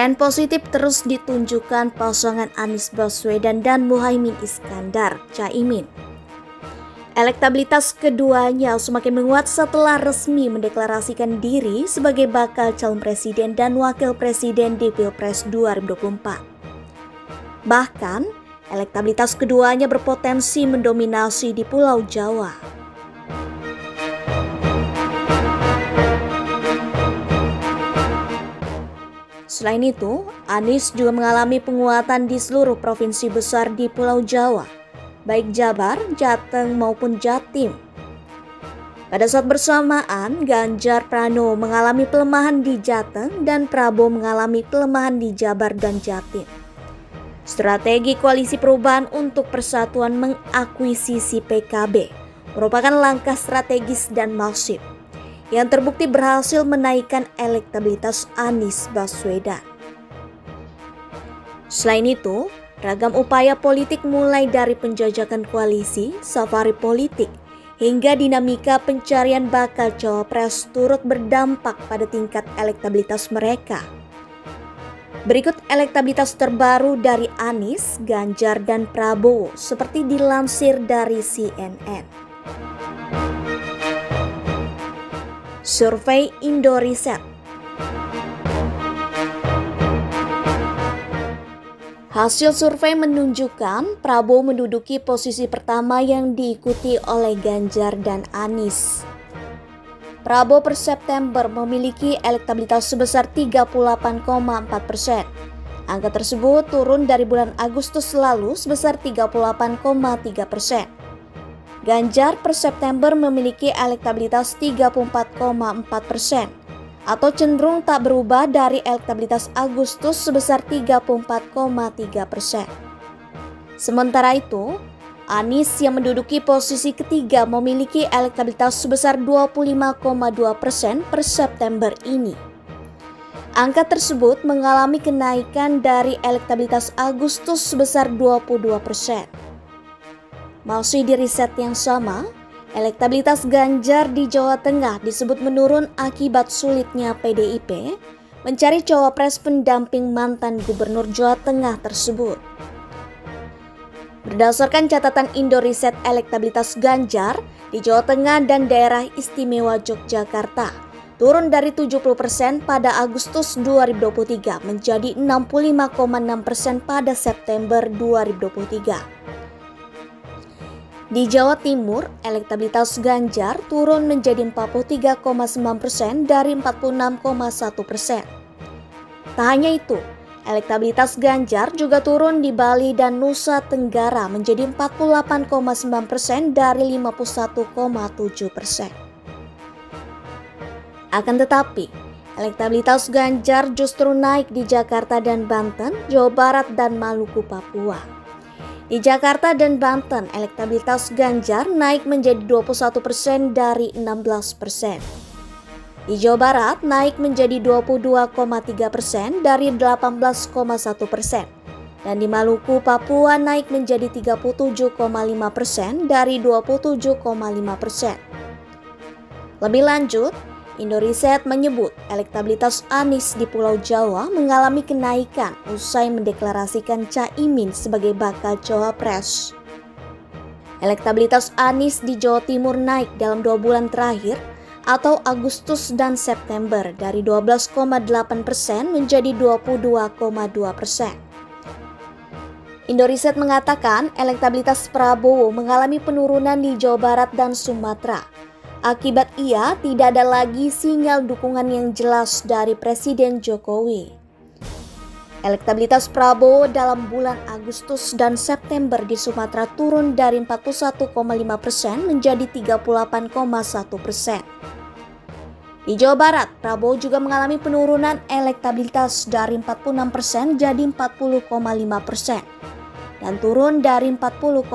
Tren positif terus ditunjukkan pasangan Anies Baswedan dan Muhaimin Iskandar (Caimin). Elektabilitas keduanya semakin menguat setelah resmi mendeklarasikan diri sebagai bakal calon presiden dan wakil presiden di Pilpres 2024. Bahkan, elektabilitas keduanya berpotensi mendominasi di Pulau Jawa. Selain itu, Anies juga mengalami penguatan di seluruh provinsi besar di Pulau Jawa, baik Jabar, Jateng maupun Jatim. Pada saat bersamaan, Ganjar Pranowo mengalami pelemahan di Jateng dan Prabowo mengalami pelemahan di Jabar dan Jatim. Strategi Koalisi Perubahan untuk Persatuan mengakuisisi PKB merupakan langkah strategis dan masif yang terbukti berhasil menaikkan elektabilitas Anies Baswedan. Selain itu, ragam upaya politik mulai dari penjajakan koalisi, safari politik, hingga dinamika pencarian bakal cawapres turut berdampak pada tingkat elektabilitas mereka. Berikut elektabilitas terbaru dari Anies, Ganjar, dan Prabowo seperti dilansir dari CNN. Survei Indoriset. Hasil survei menunjukkan Prabowo menduduki posisi pertama yang diikuti oleh Ganjar dan Anies. Prabowo per September memiliki elektabilitas sebesar 38,4%. Angka tersebut turun dari bulan Agustus lalu sebesar 38,3%. Ganjar per September memiliki elektabilitas 34,4% atau cenderung tak berubah dari elektabilitas Agustus sebesar 34,3%. Sementara itu, Anies yang menduduki posisi ketiga memiliki elektabilitas sebesar 25,2% per September ini. Angka tersebut mengalami kenaikan dari elektabilitas Agustus sebesar 22%. Masih di riset yang sama, elektabilitas Ganjar di Jawa Tengah disebut menurun akibat sulitnya PDIP mencari cawapres pendamping mantan Gubernur Jawa Tengah tersebut. Berdasarkan catatan Indoriset, elektabilitas Ganjar di Jawa Tengah dan Daerah Istimewa Yogyakarta turun dari 70% pada Agustus 2023 menjadi 65,6% pada September 2023. Di Jawa Timur, elektabilitas Ganjar turun menjadi 43,9% dari 46,1%. Tak hanya itu, elektabilitas Ganjar juga turun di Bali dan Nusa Tenggara menjadi 48,9% dari 51,7%. Akan tetapi, elektabilitas Ganjar justru naik di Jakarta dan Banten, Jawa Barat dan Maluku Papua. Di Jakarta dan Banten, elektabilitas Ganjar naik menjadi 21% dari 16%. Di Jawa Barat naik menjadi 22,3% dari 18,1%. Dan di Maluku, Papua naik menjadi 37,5% dari 27,5%. Lebih lanjut, Indoriset menyebut elektabilitas Anies di Pulau Jawa mengalami kenaikan usai mendeklarasikan Caimin sebagai bakal cawapres. Elektabilitas Anies di Jawa Timur naik dalam 2 bulan terakhir atau Agustus dan September dari 12,8% menjadi 22,2%. Indoriset mengatakan elektabilitas Prabowo mengalami penurunan di Jawa Barat dan Sumatera. Akibat ia tidak ada lagi sinyal dukungan yang jelas dari Presiden Jokowi. Elektabilitas Prabowo dalam bulan Agustus dan September di Sumatera turun dari 41,5% menjadi 38,1%. Di Jawa Barat, Prabowo juga mengalami penurunan elektabilitas dari 46% jadi 40,5% dan turun dari 40,6%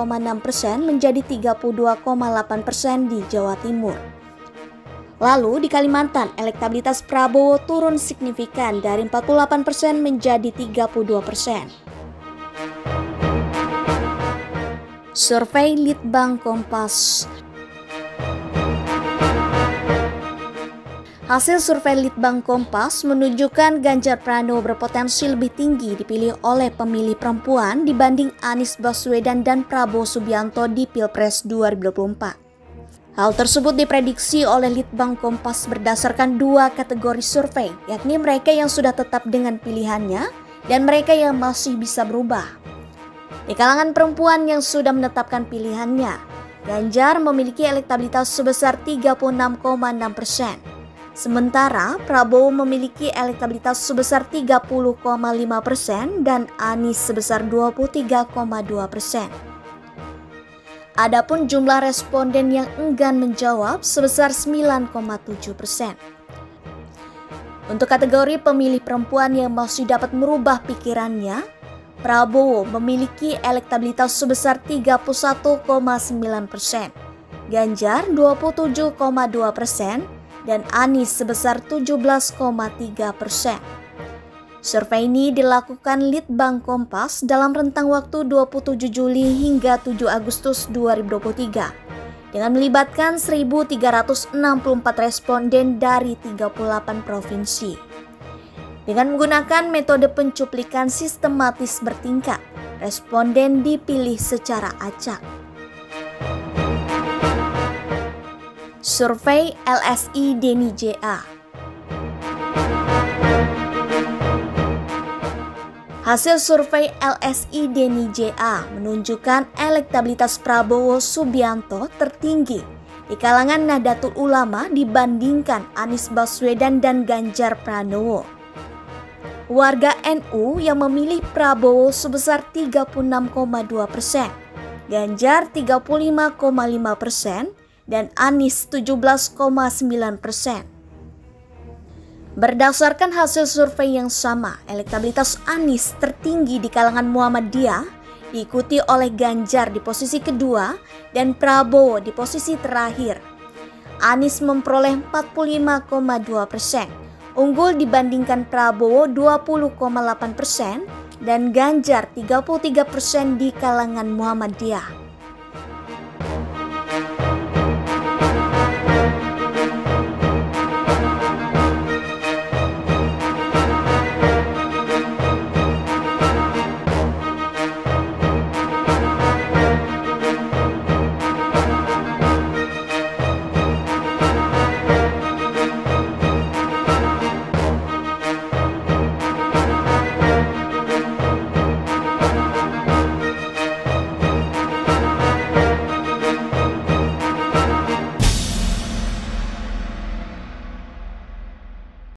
menjadi 32,8% di Jawa Timur. Lalu di Kalimantan, elektabilitas Prabowo turun signifikan dari 48% menjadi 32%. Survei Litbang Kompas. Hasil survei Litbang Kompas menunjukkan Ganjar Pranowo berpotensi lebih tinggi dipilih oleh pemilih perempuan dibanding Anies Baswedan dan Prabowo Subianto di Pilpres 2024. Hal tersebut diprediksi oleh Litbang Kompas berdasarkan dua kategori survei, yakni mereka yang sudah tetap dengan pilihannya dan mereka yang masih bisa berubah. Di kalangan perempuan yang sudah menetapkan pilihannya, Ganjar memiliki elektabilitas sebesar 36,6%. Sementara Prabowo memiliki elektabilitas sebesar 30,5% dan Anies sebesar 23,2%. Adapun jumlah responden yang enggan menjawab sebesar 9,7%. Untuk kategori pemilih perempuan yang masih dapat merubah pikirannya, Prabowo memiliki elektabilitas sebesar 31,9%, Ganjar 27,2%, dan Anies sebesar 17,3%. Survei ini dilakukan Litbang Kompas dalam rentang waktu 27 Juli hingga 7 Agustus 2023 dengan melibatkan 1.364 responden dari 38 provinsi. Dengan menggunakan metode pencuplikan sistematis bertingkat, responden dipilih secara acak. Survei LSI Denny JA. Hasil survei LSI Denny JA menunjukkan elektabilitas Prabowo Subianto tertinggi di kalangan Nahdlatul Ulama dibandingkan Anies Baswedan dan Ganjar Pranowo. Warga NU yang memilih Prabowo sebesar 36,2%, Ganjar 35,5%, dan Anies 17,9%. Berdasarkan hasil survei yang sama, elektabilitas Anies tertinggi di kalangan Muhammadiyah, diikuti oleh Ganjar di posisi kedua dan Prabowo di posisi terakhir. Anies memperoleh 45,2%, unggul dibandingkan Prabowo 20,8% dan Ganjar 33% di kalangan Muhammadiyah.